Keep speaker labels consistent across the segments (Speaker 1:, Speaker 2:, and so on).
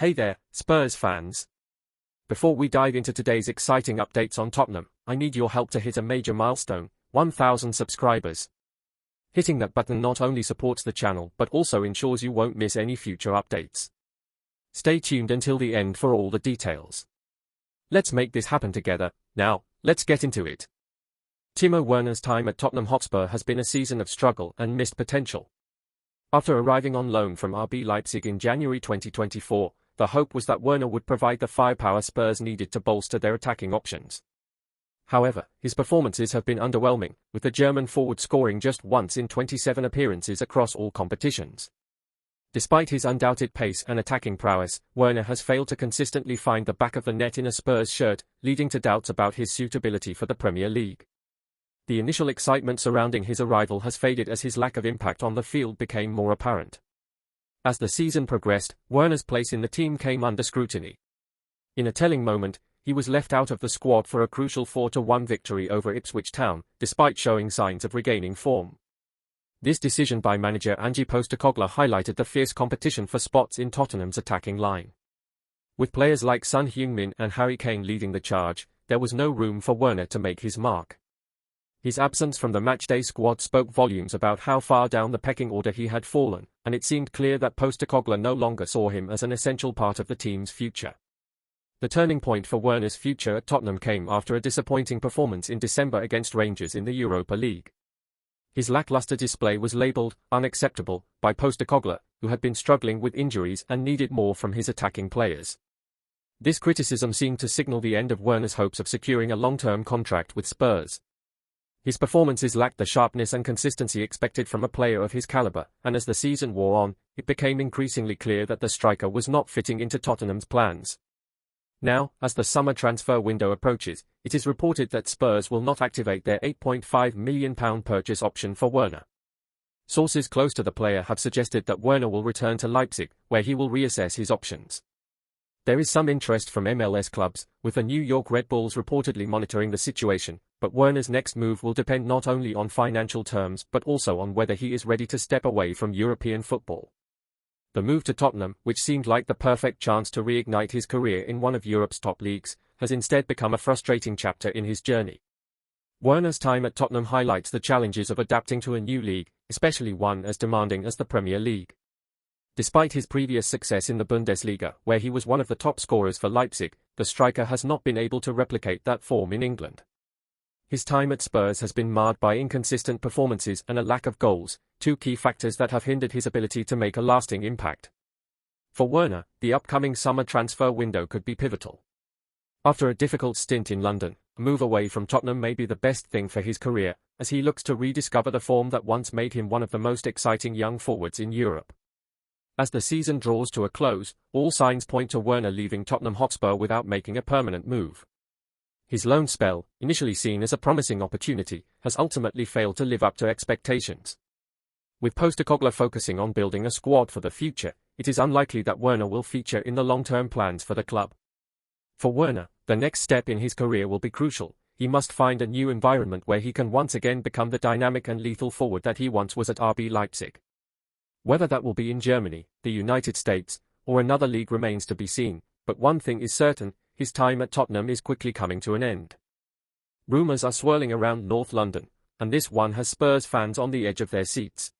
Speaker 1: Hey there, Spurs fans. Before we dive into today's exciting updates on Tottenham, I need your help to hit a major milestone, 1,000 subscribers. Hitting that button not only supports the channel but also ensures you won't miss any future updates. Stay tuned until the end for all the details. Let's make this happen together. Now, let's get into it. Timo Werner's time at Tottenham Hotspur has been a season of struggle and missed potential. After arriving on loan from RB Leipzig in January 2024, the hope was that Werner would provide the firepower Spurs needed to bolster their attacking options. However, his performances have been underwhelming, with the German forward scoring just once in 27 appearances across all competitions. Despite his undoubted pace and attacking prowess, Werner has failed to consistently find the back of the net in a Spurs shirt, leading to doubts about his suitability for the Premier League. The initial excitement surrounding his arrival has faded as his lack of impact on the field became more apparent. As the season progressed, Werner's place in the team came under scrutiny. In a telling moment, he was left out of the squad for a crucial 4-1 victory over Ipswich Town, despite showing signs of regaining form. This decision by manager Ange Postecoglou highlighted the fierce competition for spots in Tottenham's attacking line. With players like Son Heung-min and Harry Kane leading the charge, there was no room for Werner to make his mark. His absence from the matchday squad spoke volumes about how far down the pecking order he had fallen, and it seemed clear that Postecoglou no longer saw him as an essential part of the team's future. The turning point for Werner's future at Tottenham came after a disappointing performance in December against Rangers in the Europa League. His lackluster display was labelled unacceptable by Postecoglou, who had been struggling with injuries and needed more from his attacking players. This criticism seemed to signal the end of Werner's hopes of securing a long-term contract with Spurs. His performances lacked the sharpness and consistency expected from a player of his caliber, and as the season wore on, it became increasingly clear that the striker was not fitting into Tottenham's plans. Now, as the summer transfer window approaches, it is reported that Spurs will not activate their £8.5 million purchase option for Werner. Sources close to the player have suggested that Werner will return to Leipzig, where he will reassess his options. There is some interest from MLS clubs, with the New York Red Bulls reportedly monitoring the situation, but Werner's next move will depend not only on financial terms but also on whether he is ready to step away from European football. The move to Tottenham, which seemed like the perfect chance to reignite his career in one of Europe's top leagues, has instead become a frustrating chapter in his journey. Werner's time at Tottenham highlights the challenges of adapting to a new league, especially one as demanding as the Premier League. Despite his previous success in the Bundesliga, where he was one of the top scorers for Leipzig, the striker has not been able to replicate that form in England. His time at Spurs has been marred by inconsistent performances and a lack of goals, two key factors that have hindered his ability to make a lasting impact. For Werner, the upcoming summer transfer window could be pivotal. After a difficult stint in London, a move away from Tottenham may be the best thing for his career, as he looks to rediscover the form that once made him one of the most exciting young forwards in Europe. As the season draws to a close, all signs point to Werner leaving Tottenham Hotspur without making a permanent move. His loan spell, initially seen as a promising opportunity, has ultimately failed to live up to expectations. With Postecoglou focusing on building a squad for the future, it is unlikely that Werner will feature in the long-term plans for the club. For Werner, the next step in his career will be crucial. He must find a new environment where he can once again become the dynamic and lethal forward that he once was at RB Leipzig. Whether that will be in Germany, the United States, or another league remains to be seen, but one thing is certain, his time at Tottenham is quickly coming to an end. Rumours are swirling around North London, and this one has Spurs fans on the edge of their seats.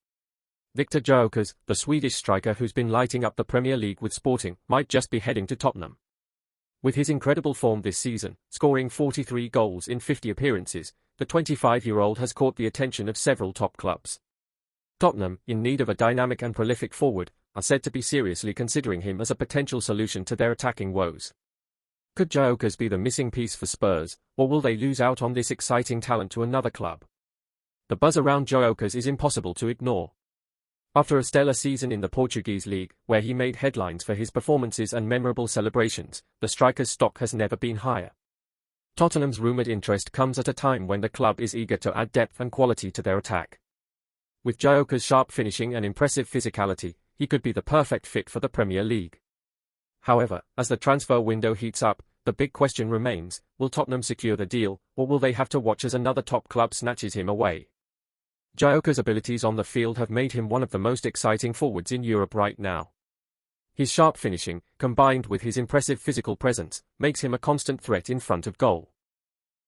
Speaker 1: Viktor Gyökeres, the Swedish striker who's been lighting up the Premier League with Sporting, might just be heading to Tottenham. With his incredible form this season, scoring 43 goals in 50 appearances, the 25-year-old has caught the attention of several top clubs. Tottenham, in need of a dynamic and prolific forward, are said to be seriously considering him as a potential solution to their attacking woes. Could Gyökeres be the missing piece for Spurs, or will they lose out on this exciting talent to another club? The buzz around Gyökeres is impossible to ignore. After a stellar season in the Portuguese league, where he made headlines for his performances and memorable celebrations, the striker's stock has never been higher. Tottenham's rumoured interest comes at a time when the club is eager to add depth and quality to their attack. With Gyökeres' sharp finishing and impressive physicality, he could be the perfect fit for the Premier League. However, as the transfer window heats up, the big question remains, will Tottenham secure the deal, or will they have to watch as another top club snatches him away? Gyökeres' abilities on the field have made him one of the most exciting forwards in Europe right now. His sharp finishing, combined with his impressive physical presence, makes him a constant threat in front of goal.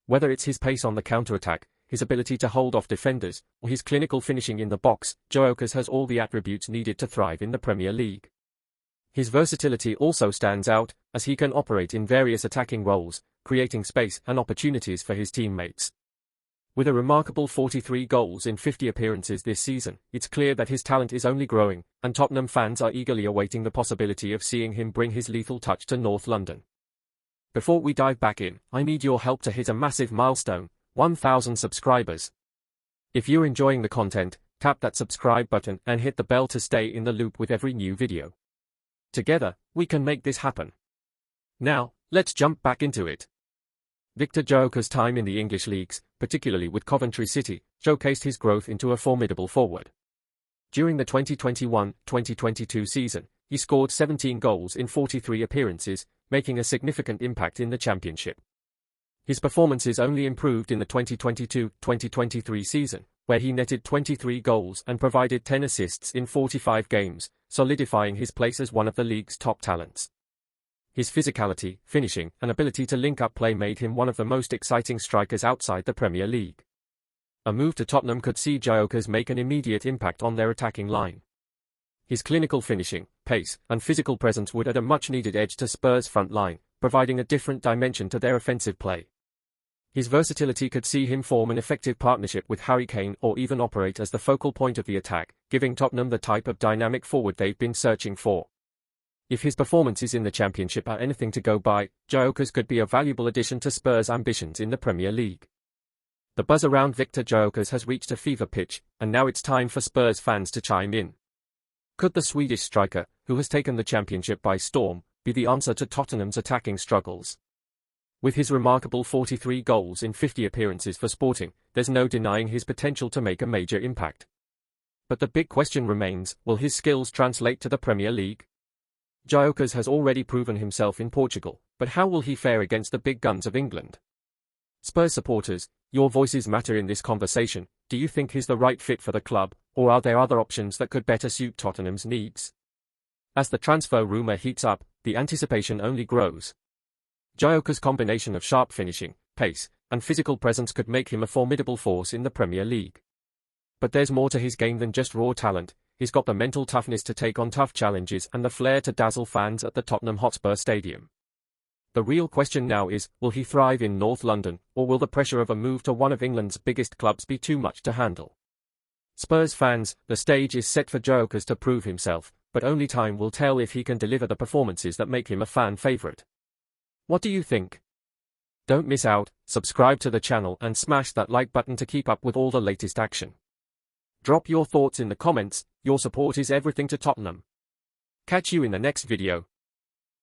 Speaker 1: Whether it's his pace on the counter-attack, his ability to hold off defenders, or his clinical finishing in the box, Gyökeres has all the attributes needed to thrive in the Premier League. His versatility also stands out, as he can operate in various attacking roles, creating space and opportunities for his teammates. With a remarkable 43 goals in 50 appearances this season, it's clear that his talent is only growing, and Tottenham fans are eagerly awaiting the possibility of seeing him bring his lethal touch to North London. Before we dive back in, I need your help to hit a massive milestone, 1,000 subscribers. If you're enjoying the content, tap that subscribe button and hit the bell to stay in the loop with every new video. Together, we can make this happen. Now, let's jump back into it. Viktor Gyökeres' time in the English leagues, particularly with Coventry City, showcased his growth into a formidable forward. During the 2021-2022 season, he scored 17 goals in 43 appearances, making a significant impact in the Championship. His performances only improved in the 2022-2023 season, where he netted 23 goals and provided 10 assists in 45 games, solidifying his place as one of the league's top talents. His physicality, finishing, and ability to link up play made him one of the most exciting strikers outside the Premier League. A move to Tottenham could see Gyökeres make an immediate impact on their attacking line. His clinical finishing, pace, and physical presence would add a much-needed edge to Spurs' front line, providing a different dimension to their offensive play. His versatility could see him form an effective partnership with Harry Kane or even operate as the focal point of the attack, giving Tottenham the type of dynamic forward they've been searching for. If his performances in the Championship are anything to go by, Gyökeres could be a valuable addition to Spurs' ambitions in the Premier League. The buzz around Viktor Gyökeres has reached a fever pitch, and now it's time for Spurs fans to chime in. Could the Swedish striker, who has taken the Championship by storm, be the answer to Tottenham's attacking struggles? With his remarkable 43 goals in 50 appearances for Sporting, there's no denying his potential to make a major impact. But the big question remains, will his skills translate to the Premier League? Gyökeres has already proven himself in Portugal, but how will he fare against the big guns of England? Spurs supporters, your voices matter in this conversation. Do you think he's the right fit for the club, or are there other options that could better suit Tottenham's needs? As the transfer rumour heats up, the anticipation only grows. Gyökeres' combination of sharp finishing, pace, and physical presence could make him a formidable force in the Premier League. But there's more to his game than just raw talent. He's got the mental toughness to take on tough challenges and the flair to dazzle fans at the Tottenham HOTSPUR stadium. The real question now is, will he thrive in North London, or will the pressure of a move to one of England's biggest clubs be too much to handle? Spurs fans, the stage is set for Gyökeres to prove himself, but only time will tell if he can deliver the performances that make him a fan favourite. What do you think? Don't miss out, subscribe to the channel and smash that like button to keep up with all the latest action. Drop your thoughts in the comments. Your support is everything to Tottenham. Catch you in the next video.